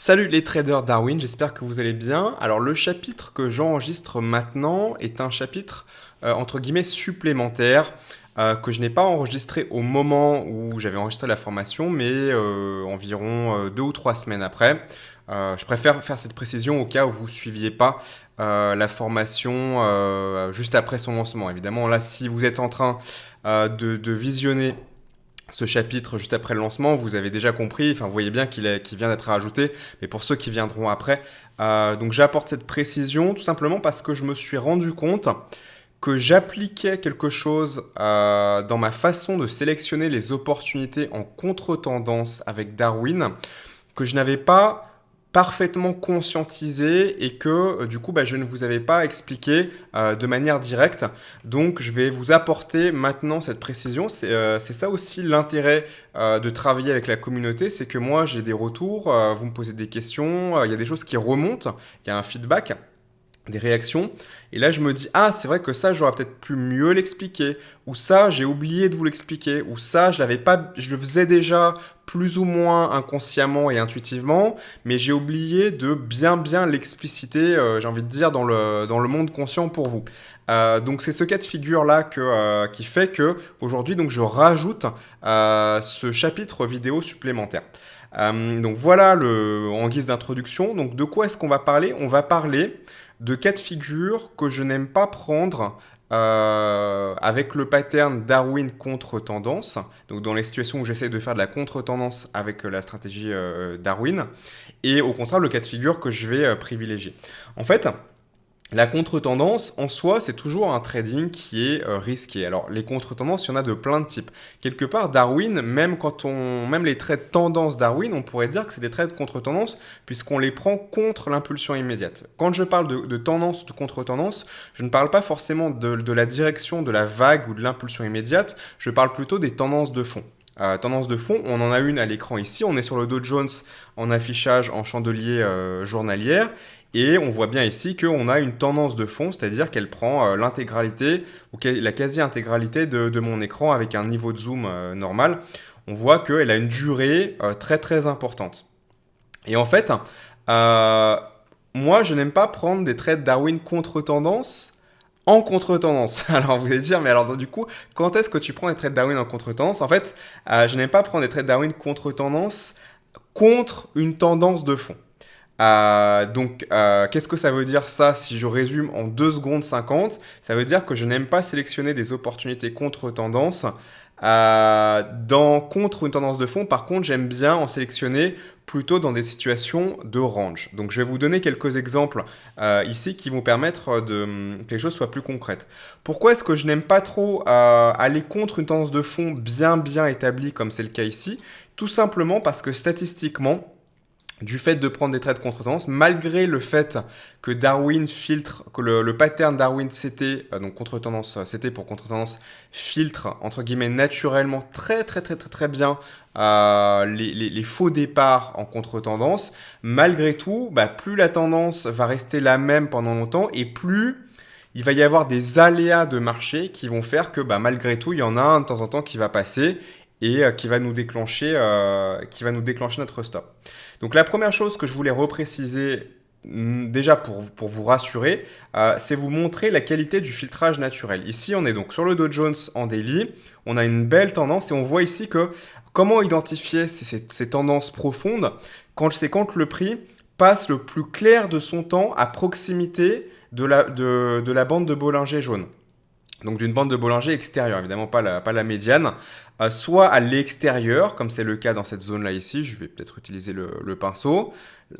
Salut les traders Darwin, j'espère que vous allez bien. Alors le chapitre que j'enregistre maintenant est un chapitre entre guillemets supplémentaire que je n'ai pas enregistré au moment où j'avais enregistré la formation, mais environ 2 ou 3 semaines après. Je préfère faire cette précision au cas où vous ne suiviez pas la formation juste après son lancement. Évidemment, là, si vous êtes en train de visionner ce chapitre juste après le lancement, vous avez déjà compris, enfin vous voyez bien qu'il vient d'être rajouté, mais pour ceux qui viendront après, donc j'apporte cette précision tout simplement parce que je me suis rendu compte que j'appliquais quelque chose dans ma façon de sélectionner les opportunités en contre-tendance avec Darwin, que je n'avais pas parfaitement conscientisé et que du coup je ne vous avais pas expliqué de manière directe. Donc je vais vous apporter maintenant cette précision. C'est ça aussi l'intérêt de travailler avec la communauté, c'est que moi j'ai des retours, vous me posez des questions, il y a des choses qui remontent, il y a un feedback, des réactions. Et là, je me dis, ah, c'est vrai que ça, j'aurais peut-être pu mieux l'expliquer. Ou ça, j'ai oublié de vous l'expliquer. Ou ça, je l'avais pas, je le faisais déjà plus ou moins inconsciemment et intuitivement, mais j'ai oublié de bien l'expliciter, j'ai envie de dire, dans le monde conscient pour vous. Donc c'est ce cas de figure là qui fait que aujourd'hui donc je rajoute ce chapitre vidéo supplémentaire. Donc voilà en guise d'introduction. Donc de quoi est-ce qu'on va parler? On va parler de cas de figure que je n'aime pas prendre avec le pattern Darwin contre-tendance, donc dans les situations où j'essaie de faire de la contre-tendance avec la stratégie Darwin, et au contraire le cas de figure que je vais privilégier. En fait, la contre-tendance, en soi, c'est toujours un trading qui est risqué. Alors, les contre-tendances, il y en a de plein de types. Quelque part, Darwin, même les trades tendance Darwin, on pourrait dire que c'est des trades contre-tendance, puisqu'on les prend contre l'impulsion immédiate. Quand je parle de tendance, de contre-tendance, je ne parle pas forcément de la direction de la vague ou de l'impulsion immédiate, je parle plutôt des tendances de fond. Tendance de fond, on en a une à l'écran ici, on est sur le Dow Jones en affichage en chandelier journalière. Et on voit bien ici qu'on a une tendance de fond, c'est-à-dire qu'elle prend l'intégralité ou la quasi-intégralité de mon écran avec un niveau de zoom normal. On voit qu'elle a une durée très importante. Et en fait, moi je n'aime pas prendre des trades Darwin contre-tendance en contre-tendance. Alors vous allez dire, mais alors du coup, quand est-ce que tu prends des trades Darwin en contre-tendance? En fait, je n'aime pas prendre des trades Darwin contre-tendance contre une tendance de fond. Donc, qu'est-ce que ça veut dire ça si je résume en 2 secondes 50? Ça veut dire que je n'aime pas sélectionner des opportunités contre-tendance contre une tendance de fond. Par contre, j'aime bien en sélectionner plutôt dans des situations de range. Donc, je vais vous donner quelques exemples ici qui vont permettre que les choses soient plus concrètes. Pourquoi est-ce que je n'aime pas trop aller contre une tendance de fond bien établie comme c'est le cas ici? Tout simplement parce que statistiquement, du fait de prendre des trades contre-tendance, malgré le fait que Darwin filtre, que le pattern Darwin CT, donc contre-tendance, CT pour contre-tendance, filtre, entre guillemets, naturellement très bien les faux départs en contre-tendance, malgré tout, plus la tendance va rester la même pendant longtemps et plus il va y avoir des aléas de marché qui vont faire que malgré tout, il y en a un de temps en temps qui va passer et qui va nous déclencher notre stop. Donc la première chose que je voulais repréciser déjà pour vous rassurer, c'est vous montrer la qualité du filtrage naturel. Ici, on est donc sur le Dow Jones en daily, on a une belle tendance et on voit ici que comment identifier ces tendances profondes c'est quand le prix passe le plus clair de son temps à proximité de la bande de Bollinger jaune. Donc d'une bande de Bollinger extérieure, évidemment pas la médiane, soit à l'extérieur, comme c'est le cas dans cette zone-là ici, je vais peut-être utiliser le pinceau,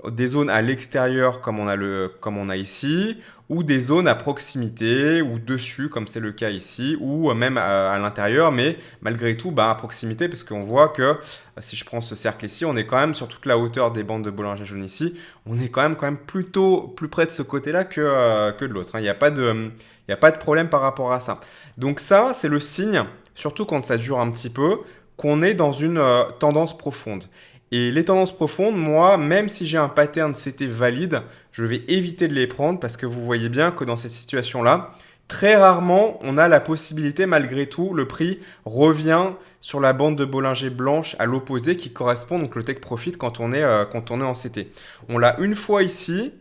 des zones à l'extérieur comme on a ici, ou des zones à proximité ou dessus comme c'est le cas ici, ou même à l'intérieur, mais malgré tout à proximité, parce qu'on voit que si je prends ce cercle ici, on est quand même sur toute la hauteur des bandes de Bollinger jaune ici, on est quand même plutôt plus près de ce côté-là que de l'autre. Il n'y a pas de problème par rapport à ça. Donc ça, c'est le signe, surtout quand ça dure un petit peu, qu'on est dans une tendance profonde. Et les tendances profondes, moi, même si j'ai un pattern CT valide, je vais éviter de les prendre parce que vous voyez bien que dans cette situation-là, Très rarement, on a la possibilité, malgré tout, le prix revient sur la bande de Bollinger Blanche à l'opposé qui correspond donc le take profit quand on est en CT. On l'a une fois ici,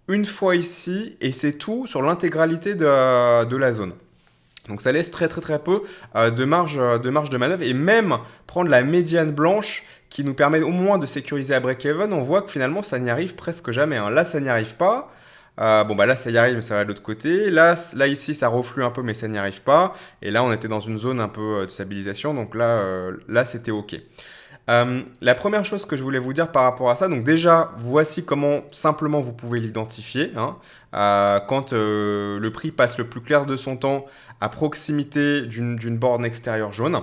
et c'est tout sur l'intégralité de la zone. Donc ça laisse très très très peu de marge de manœuvre, et même prendre la médiane blanche qui nous permet au moins de sécuriser à break-even, on voit que finalement ça n'y arrive presque jamais, hein. Là ça n'y arrive pas. Bon bah là ça y arrive mais ça va de l'autre côté. Là ici ça reflue un peu mais ça n'y arrive pas. Et là on était dans une zone un peu de stabilisation, donc là c'était ok. La première chose que je voulais vous dire par rapport à ça, donc déjà, voici comment simplement vous pouvez l'identifier, hein. Quand le prix passe le plus clair de son temps à proximité d'une borne extérieure jaune.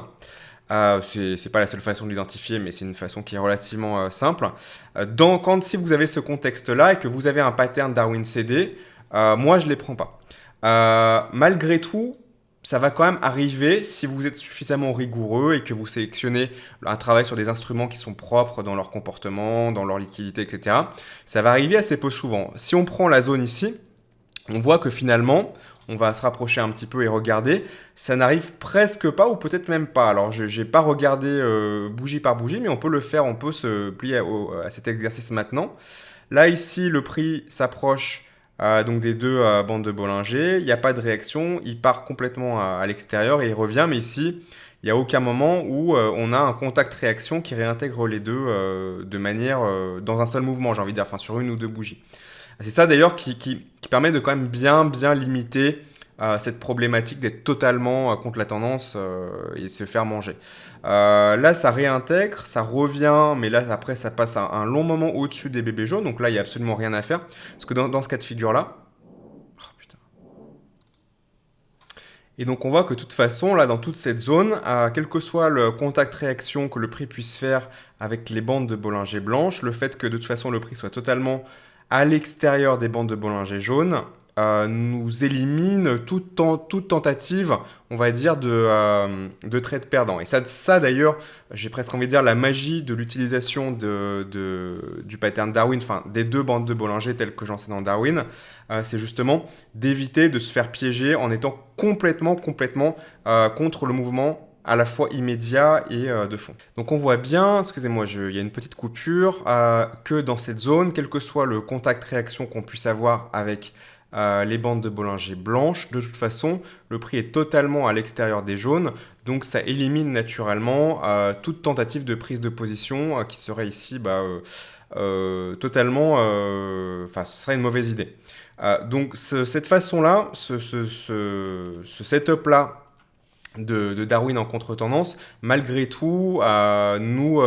C'est pas la seule façon de l'identifier, mais c'est une façon qui est relativement simple. Si vous avez ce contexte-là et que vous avez un pattern Darwin CD, moi je ne les prends pas. Malgré tout, ça va quand même arriver si vous êtes suffisamment rigoureux et que vous sélectionnez un travail sur des instruments qui sont propres dans leur comportement, dans leur liquidité, etc. Ça va arriver assez peu souvent. Si on prend la zone ici, on voit que finalement, on va se rapprocher un petit peu et regarder, ça n'arrive presque pas ou peut-être même pas. Alors, je n'ai pas regardé bougie par bougie, mais on peut le faire, on peut se plier à cet exercice maintenant. Là, ici, le prix s'approche donc des deux bandes de Bollinger. Il n'y a pas de réaction, il part complètement à l'extérieur et il revient, mais ici, il n'y a aucun moment où on a un contact-réaction qui réintègre les deux de manière dans un seul mouvement, j'ai envie de dire, enfin sur une ou deux bougies. C'est ça d'ailleurs qui permet de quand même bien limiter cette problématique d'être totalement contre la tendance et de se faire manger. Là, ça réintègre, ça revient, mais là, après, ça passe un long moment au-dessus des bébés jaunes. Donc là, il n'y a absolument rien à faire. Parce que dans ce cas de figure-là... Oh, putain. Et donc, on voit que de toute façon, là, dans toute cette zone, quel que soit le contact-réaction que le prix puisse faire avec les bandes de Bollinger blanches, le fait que de toute façon, le prix soit totalement à l'extérieur des bandes de Bollinger jaune, nous élimine toute tentative, on va dire, de trade perdant. Et ça d'ailleurs, j'ai presque envie de dire la magie de l'utilisation du pattern Darwin, enfin des deux bandes de Bollinger telles que j'enseigne dans Darwin, c'est justement d'éviter de se faire piéger en étant complètement contre le mouvement à la fois immédiat et de fond. Donc on voit bien, excusez-moi, il y a une petite coupure, que dans cette zone, quel que soit le contact-réaction qu'on puisse avoir avec les bandes de Bollinger blanches, de toute façon, le prix est totalement à l'extérieur des jaunes, donc ça élimine naturellement toute tentative de prise de position qui serait ici totalement... Enfin, ce serait une mauvaise idée. Donc cette façon-là, ce setup-là, de Darwin en contre-tendance, malgré tout, nous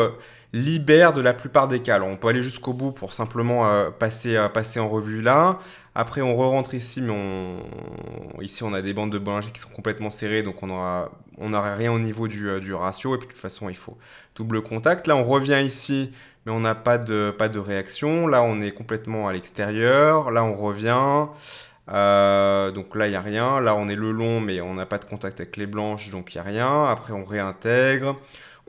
libère de la plupart des cas. Alors, on peut aller jusqu'au bout pour simplement passer en revue là. Après, on re-rentre ici, mais ici, on a des bandes de Bollinger qui sont complètement serrées, donc on n'aura rien au niveau du ratio. Et puis, de toute façon, il faut double contact. Là, on revient ici, mais on n'a pas de réaction. Là, on est complètement à l'extérieur. Là, on revient. Donc là, il n'y a rien. Là, on est le long, mais on n'a pas de contact avec les blanches, donc il n'y a rien. Après, on réintègre.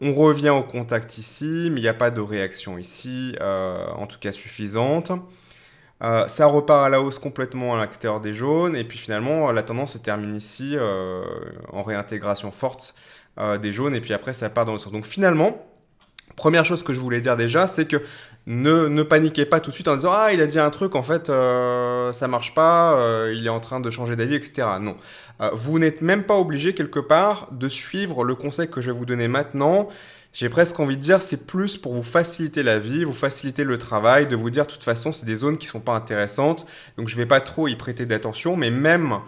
On revient au contact ici, mais il n'y a pas de réaction ici, en tout cas suffisante. Ça repart à la hausse complètement à l'extérieur des jaunes. Et puis finalement, la tendance se termine ici en réintégration forte des jaunes. Et puis après, ça part dans l'autre sens. Donc finalement, première chose que je voulais dire déjà, c'est que ne paniquez pas tout de suite en disant « Ah, il a dit un truc, en fait, ça marche pas, il est en train de changer d'avis, etc. » Non. Vous n'êtes même pas obligé, quelque part, de suivre le conseil que je vais vous donner maintenant. J'ai presque envie de dire, c'est plus pour vous faciliter la vie, vous faciliter le travail, de vous dire, de toute façon, c'est des zones qui ne sont pas intéressantes, donc je ne vais pas trop y prêter d'attention, mais même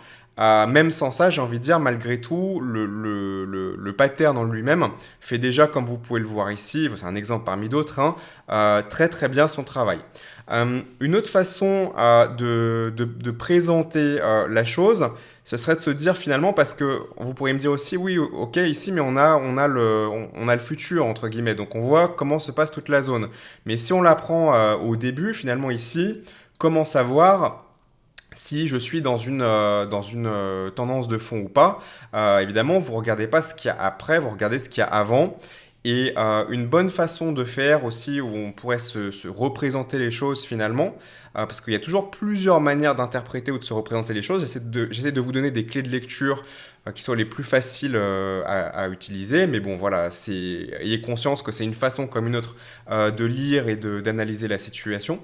sans ça, j'ai envie de dire, malgré tout, le pattern en lui-même fait déjà, comme vous pouvez le voir ici, c'est un exemple parmi d'autres, hein, très bien son travail. Une autre façon de présenter la chose, ce serait de se dire finalement, parce que vous pourriez me dire aussi, oui, ok, ici, mais on a le futur, entre guillemets, donc on voit comment se passe toute la zone. Mais si on la prend au début, finalement ici, comment savoir si je suis dans une tendance de fond ou pas? Évidemment, vous ne regardez pas ce qu'il y a après, vous regardez ce qu'il y a avant. Et une bonne façon de faire aussi, où on pourrait se représenter les choses finalement, parce qu'il y a toujours plusieurs manières d'interpréter ou de se représenter les choses. J'essaie de vous donner des clés de lecture qui soient les plus faciles à utiliser, mais bon voilà, ayez conscience que c'est une façon comme une autre de lire et d'analyser la situation,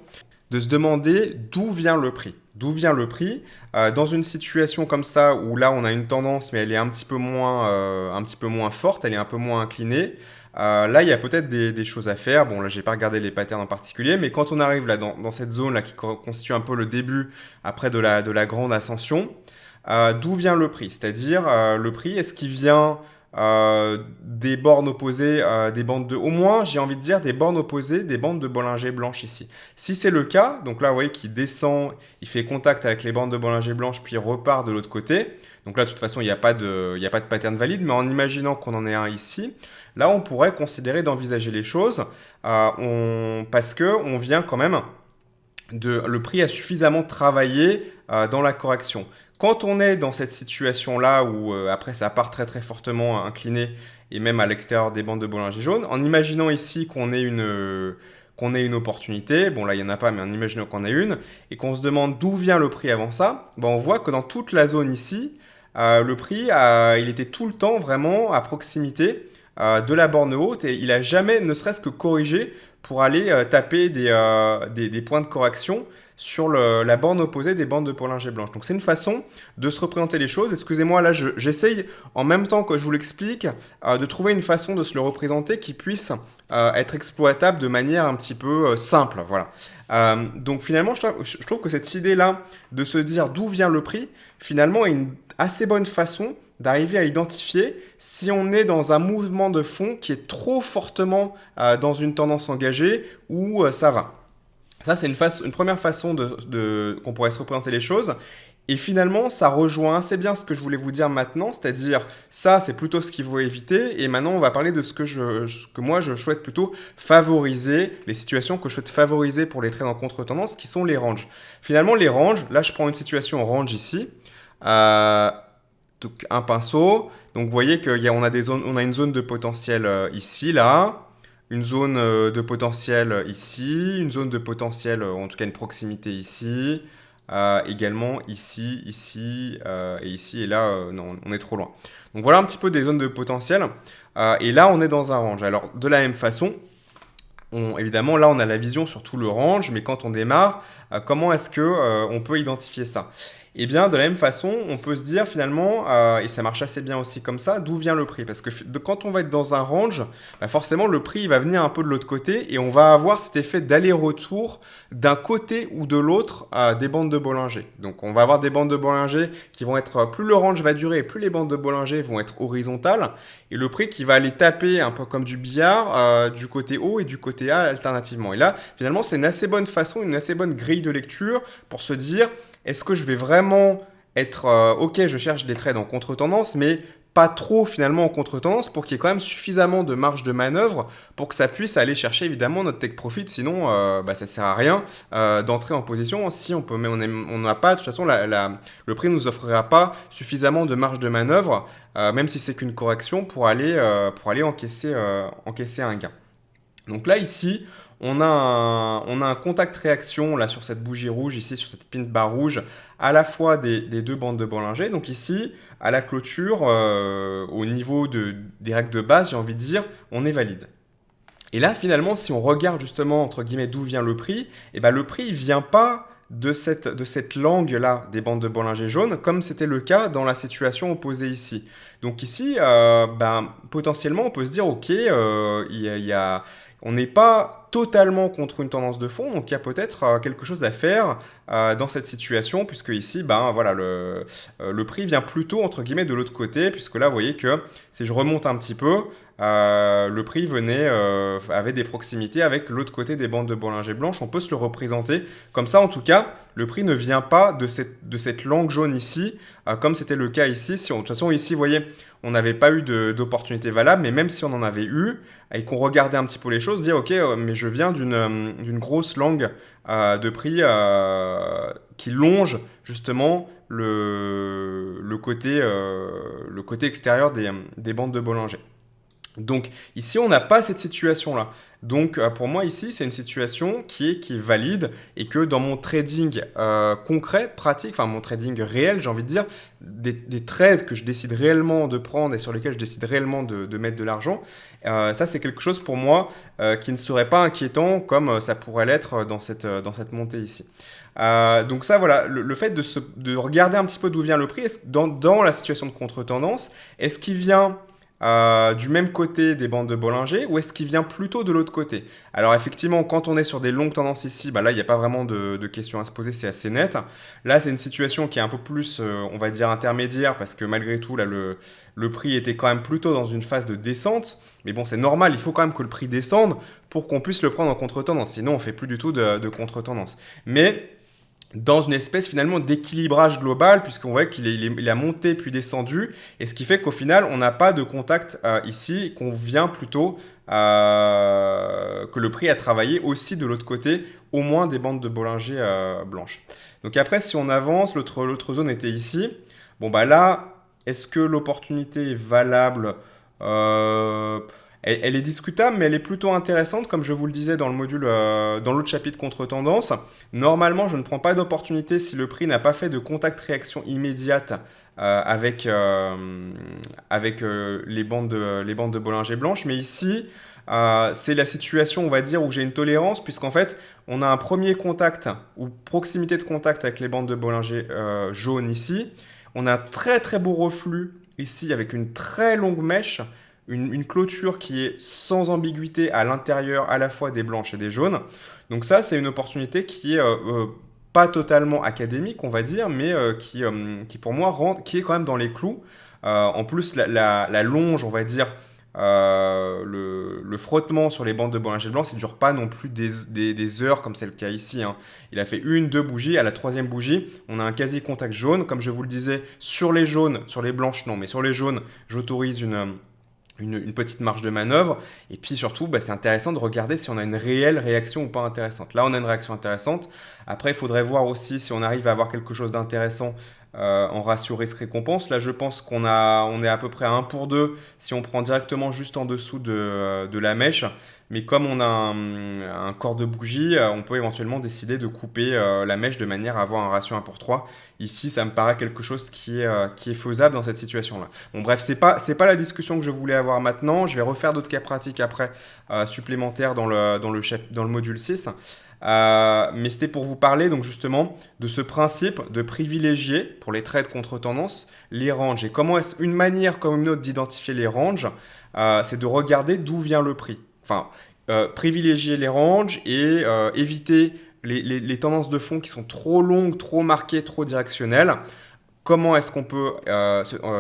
de se demander d'où vient le prix. D'où vient le prix dans une situation comme ça où là on a une tendance mais elle est un petit peu moins forte, elle est un peu moins inclinée. Là, il y a peut-être des choses à faire. Bon, là, j'ai pas regardé les patterns en particulier, mais quand on arrive là dans cette zone là qui constitue un peu le début après de la grande ascension, d'où vient le prix? C'est-à-dire le prix, est-ce qu'il vient des bornes opposées, des bandes de, au moins, j'ai envie de dire des bornes opposées, des bandes de Bollinger blanches ici. Si c'est le cas, donc là, vous voyez qu'il descend, il fait contact avec les bandes de Bollinger blanches, puis il repart de l'autre côté. Donc là, de toute façon, il y a pas de pattern valide, mais en imaginant qu'on en ait un ici, là, on pourrait considérer d'envisager les choses parce que on vient quand même le prix a suffisamment travaillé dans la correction. Quand on est dans cette situation-là où après ça part très très fortement incliné et même à l'extérieur des bandes de Bollinger jaune, en imaginant ici qu'on ait une opportunité, bon là il n'y en a pas mais en imaginant qu'on ait une, et qu'on se demande d'où vient le prix avant ça, ben, on voit que dans toute la zone ici, le prix, il était tout le temps vraiment à proximité de la borne haute et il n'a jamais ne serait-ce que corrigé pour aller taper des points de correction sur la borne opposée des bandes de Bollinger blanche. Donc c'est une façon de se représenter les choses. Excusez-moi, là j'essaye en même temps que je vous l'explique de trouver une façon de se le représenter qui puisse être exploitable de manière un petit peu simple. Voilà. Donc finalement, je trouve que cette idée-là de se dire d'où vient le prix, finalement est une assez bonne façon d'arriver à identifier si on est dans un mouvement de fond qui est trop fortement dans une tendance engagée ou ça va. Ça, c'est une première façon qu'on pourrait se représenter les choses. Et finalement, ça rejoint assez bien ce que je voulais vous dire maintenant, c'est-à-dire ça, c'est plutôt ce qu'il faut éviter. Et maintenant, on va parler de ce que moi, je souhaite plutôt favoriser, les situations que je souhaite favoriser pour les trades en contre-tendance, qui sont les ranges. Finalement, les ranges, là, je prends une situation en range ici. Donc, un pinceau. Donc, vous voyez qu'on a on a une zone de potentiel ici, là. Une zone de potentiel ici, une zone de potentiel, en tout cas une proximité ici, également ici, ici et ici, et là, non, on est trop loin. Donc voilà un petit peu des zones de potentiel, et là on est dans un range. Alors de la même façon, évidemment là on a la vision sur tout le range, mais quand on démarre, comment est-ce que on peut identifier ça? Eh bien, de la même façon, on peut se dire finalement, et ça marche assez bien aussi comme ça, d'où vient le prix? Parce que quand on va être dans un range, bah forcément le prix il va venir un peu de l'autre côté et on va avoir cet effet d'aller-retour d'un côté ou de l'autre des bandes de Bollinger. Donc on va avoir des bandes de Bollinger qui vont être, plus le range va durer, plus les bandes de Bollinger vont être horizontales, et le prix qui va aller taper un peu comme du billard du côté haut et du côté A alternativement. Et là, finalement, c'est une assez bonne façon, une assez bonne grille de lecture pour se dire, est-ce que je vais vraiment être ok, je cherche des trades en contre-tendance, mais pas trop finalement en contre-tendance pour qu'il y ait quand même suffisamment de marge de manœuvre pour que ça puisse aller chercher évidemment notre take profit. Sinon, bah, ça sert à rien d'entrer en position si on n'a pas, de toute façon, le prix ne nous offrira pas suffisamment de marge de manœuvre, même si c'est qu'une correction pour aller encaisser un gain. Donc là, ici, on a un contact-réaction là sur cette bougie rouge, ici sur cette pin bar rouge, à la fois des deux bandes de Bollinger. Donc ici, à la clôture, au niveau des règles de base, j'ai envie de dire, on est valide. Et là, finalement, si on regarde justement, entre guillemets, d'où vient le prix, et ben, le prix ne vient pas de cette langue-là des bandes de Bollinger jaune, comme c'était le cas dans la situation opposée ici. Donc ici, ben, potentiellement, on peut se dire, ok, on n'est pas totalement contre une tendance de fond, donc il y a peut-être quelque chose à faire dans cette situation, puisque ici, ben, voilà, le prix vient plutôt, entre guillemets, de l'autre côté, puisque là, vous voyez que si je remonte un petit peu, le prix avait des proximités avec l'autre côté des bandes de Bollinger blanche. On peut se le représenter comme ça. En tout cas, le prix ne vient pas de cette langue jaune ici, comme c'était le cas ici. De toute façon, ici, vous voyez, on n'avait pas eu d'opportunité valable, mais même si on en avait eu, et qu'on regardait un petit peu les choses, dire, ok, mais je viens d'une grosse langue de prix qui longe justement le côté extérieur des bandes de Bollinger. Donc ici, on n'a pas cette situation-là. Donc pour moi ici, c'est une situation qui est valide et que dans mon trading concret, pratique, enfin mon trading réel, j'ai envie de dire, des trades que je décide réellement de prendre et sur lesquels je décide réellement de mettre de l'argent, ça c'est quelque chose pour moi qui ne serait pas inquiétant comme ça pourrait l'être dans cette montée ici. Donc ça voilà, le fait de regarder un petit peu d'où vient le prix, dans la situation de contre-tendance, est-ce qu'il vient du même côté des bandes de Bollinger ou est-ce qu'il vient plutôt de l'autre côté? Alors effectivement, quand on est sur des longues tendances ici, bah là, il n'y a pas vraiment de questions à se poser, c'est assez net. Là, c'est une situation qui est un peu plus, on va dire, intermédiaire parce que malgré tout, là, le prix était quand même plutôt dans une phase de descente. Mais bon, c'est normal, il faut quand même que le prix descende pour qu'on puisse le prendre en contre-tendance. Sinon, on fait plus du tout de contre-tendance. Mais dans une espèce finalement d'équilibrage global, puisqu'on voit qu'il a monté puis descendu, et ce qui fait qu'au final, on n'a pas de contact ici, qu'on vient plutôt que le prix a travaillé aussi de l'autre côté, au moins des bandes de Bollinger blanches. Donc après, si on avance, l'autre zone était ici. Bon bah là, est-ce que l'opportunité est valable? Euh, elle est discutable, mais elle est plutôt intéressante, comme je vous le disais dans le module, dans l'autre chapitre contre-tendance. Normalement, je ne prends pas d'opportunité si le prix n'a pas fait de contact-réaction immédiate avec les bandes de Bollinger blanches. Mais ici, c'est la situation, on va dire, où j'ai une tolérance, puisqu'en fait, on a un premier contact ou proximité de contact avec les bandes de Bollinger jaunes ici. On a un très très beau reflux ici avec une très longue mèche, une clôture qui est sans ambiguïté à l'intérieur à la fois des blanches et des jaunes. Donc ça, c'est une opportunité qui est pas totalement académique, on va dire, mais qui pour moi qui est quand même dans les clous. En plus, la longe, on va dire, le frottement sur les bandes de Bollinger Blanc, ça ne dure pas non plus des heures comme c'est le cas ici, hein. Il a fait une, deux bougies. À la troisième bougie, on a un quasi-contact jaune. Comme je vous le disais, sur les jaunes, sur les blanches, non, mais sur les jaunes, j'autorise une petite marge de manœuvre. Et puis surtout, bah, c'est intéressant de regarder si on a une réelle réaction ou pas intéressante. Là, on a une réaction intéressante. Après, il faudrait voir aussi si on arrive à avoir quelque chose d'intéressant en ratio risque-récompense. Là, je pense on est à peu près à 1 pour 2 si on prend directement juste en dessous de la mèche. Mais comme on a un corps de bougie, on peut éventuellement décider de couper la mèche de manière à avoir un ratio 1 pour 3. Ici, ça me paraît quelque chose qui est faisable dans cette situation-là. Bon, bref, c'est pas la discussion que je voulais avoir maintenant. Je vais refaire d'autres cas pratiques après supplémentaires dans le module 6. Mais c'était pour vous parler donc justement de ce principe de privilégier pour les trades contre-tendance les ranges. Et comment est-ce une manière comme une autre d'identifier les ranges, c'est de regarder d'où vient le prix. Enfin, privilégier les ranges et éviter les tendances de fond qui sont trop longues, trop marquées, trop directionnelles. Comment est-ce qu'on peut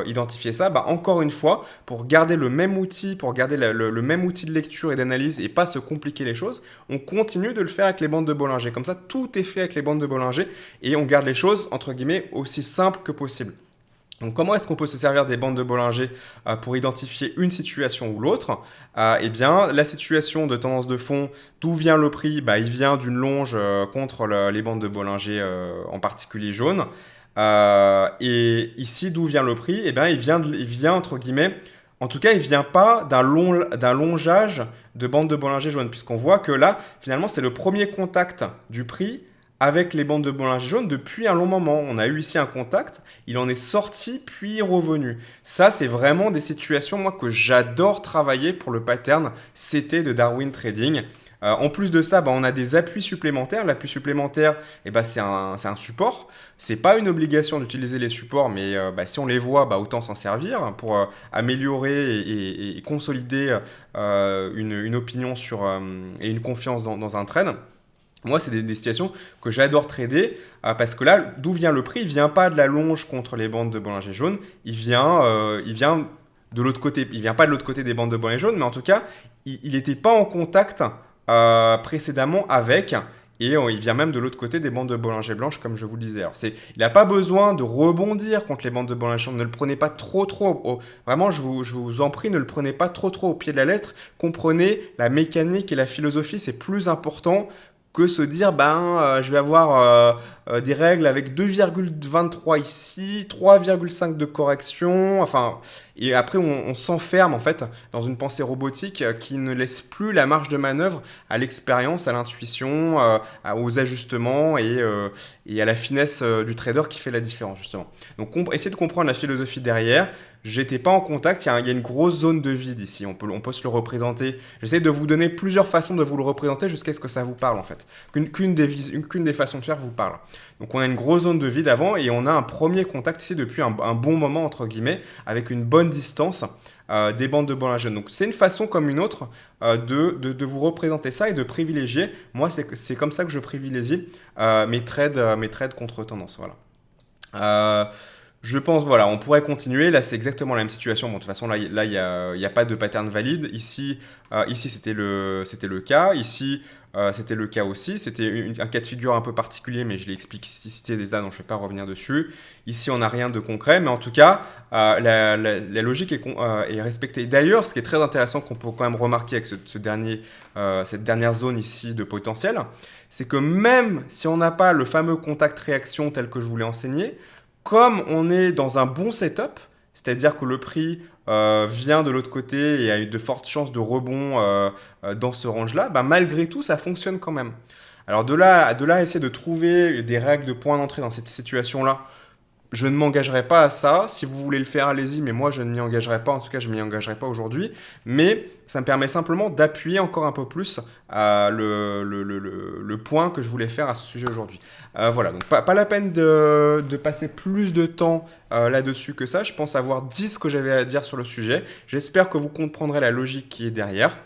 identifier ça? Bah, encore une fois, pour garder le même outil, pour garder le même outil de lecture et d'analyse et pas se compliquer les choses, on continue de le faire avec les bandes de Bollinger. Comme ça, tout est fait avec les bandes de Bollinger et on garde les choses, entre guillemets, aussi simples que possible. Donc comment est-ce qu'on peut se servir des bandes de Bollinger pour identifier une situation ou l'autre? Eh bien, la situation de tendance de fond, d'où vient le prix? Bah, il vient d'une longe contre les bandes de Bollinger, en particulier jaune. Et ici, d'où vient le prix? Eh bien, il vient entre guillemets, en tout cas, il vient pas d'un longeage de bandes de Bollinger jaune, puisqu'on voit que là, finalement, c'est le premier contact du prix avec les bandes de Bollinger jaune depuis un long moment. On a eu ici un contact, il en est sorti puis revenu. Ça, c'est vraiment des situations, moi, que j'adore travailler pour le pattern CT de Darwin Trading. En plus de ça, bah, on a des appuis supplémentaires. L'appui supplémentaire, c'est un support. C'est pas une obligation d'utiliser les supports, mais bah, si on les voit, bah, autant s'en servir pour améliorer et consolider une opinion et une confiance dans un trade. Moi, c'est des situations que j'adore trader parce que là, d'où vient le prix? Il vient pas de la longe contre les bandes de Bollinger jaune, il vient de l'autre côté. Il vient pas de l'autre côté des bandes de Bollinger jaune, mais en tout cas, il n'était pas en contact précédemment avec, et il vient même de l'autre côté des bandes de Bollinger blanches, comme je vous le disais. Alors, il n'a pas besoin de rebondir contre les bandes de Bollinger jaune. Ne le prenez pas trop. Vraiment, je vous en prie, ne le prenez pas trop au pied de la lettre. Comprenez la mécanique et la philosophie, c'est plus important que se dire, je vais avoir des règles avec 2,23 ici, 3,5 de correction, enfin, et après on s'enferme en fait dans une pensée robotique qui ne laisse plus la marge de manœuvre à l'expérience, à l'intuition, aux ajustements et à la finesse du trader qui fait la différence justement. Donc essayez de comprendre la philosophie derrière. J'étais pas en contact, il y a une grosse zone de vide ici, on peut se le représenter. J'essaie de vous donner plusieurs façons de vous le représenter jusqu'à ce que ça vous parle en fait, qu'une des façons de faire vous parle. Donc on a une grosse zone de vide avant et on a un premier contact ici depuis un bon moment entre guillemets, avec une bonne distance des bandes de Bollinger. Donc c'est une façon comme une autre de vous représenter ça et de privilégier. Moi c'est comme ça que je privilégie mes trades contre tendance. Voilà. Euh, je pense, voilà, on pourrait continuer. Là, c'est exactement la même situation. Bon, de toute façon, là, il y a pas de pattern valide. Ici c'était le cas. Ici, c'était le cas aussi. C'était un cas de figure un peu particulier, mais je l'ai explicité déjà, donc je ne vais pas revenir dessus. Ici, on n'a rien de concret, mais en tout cas, la logique est respectée. D'ailleurs, ce qui est très intéressant, qu'on peut quand même remarquer avec cette dernière zone ici de potentiel, c'est que même si on n'a pas le fameux contact réaction tel que je vous l'ai enseigné, comme on est dans un bon setup, c'est-à-dire que le prix vient de l'autre côté et a eu de fortes chances de rebond dans ce range-là, malgré tout, ça fonctionne quand même. Alors de là à essayer de trouver des règles de point d'entrée dans cette situation-là, je ne m'engagerai pas à ça. Si vous voulez le faire, allez-y, mais moi, je ne m'y engagerai pas. En tout cas, je ne m'y engagerai pas aujourd'hui. Mais ça me permet simplement d'appuyer encore un peu plus le point que je voulais faire à ce sujet aujourd'hui. Voilà, donc pas la peine de passer plus de temps là-dessus que ça. Je pense avoir dit ce que j'avais à dire sur le sujet. J'espère que vous comprendrez la logique qui est derrière.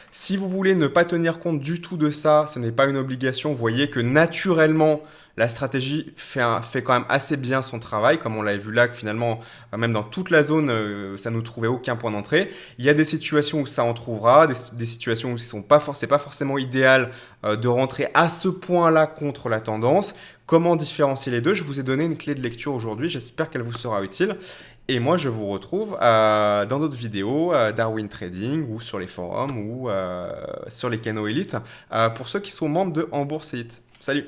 Si vous voulez ne pas tenir compte du tout de ça, ce n'est pas une obligation. Vous voyez que naturellement, la stratégie fait quand même assez bien son travail, comme on l'avait vu là, que finalement, même dans toute la zone, ça nous trouvait aucun point d'entrée. Il y a des situations où ça en trouvera, des situations où c'est pas forcément idéal de rentrer à ce point-là contre la tendance. Comment différencier les deux? Je vous ai donné une clé de lecture aujourd'hui, j'espère qu'elle vous sera utile. Et moi, je vous retrouve dans d'autres vidéos, Darwin Trading ou sur les forums ou sur les canaux Elite pour ceux qui sont membres de En Bourse Elite. Salut!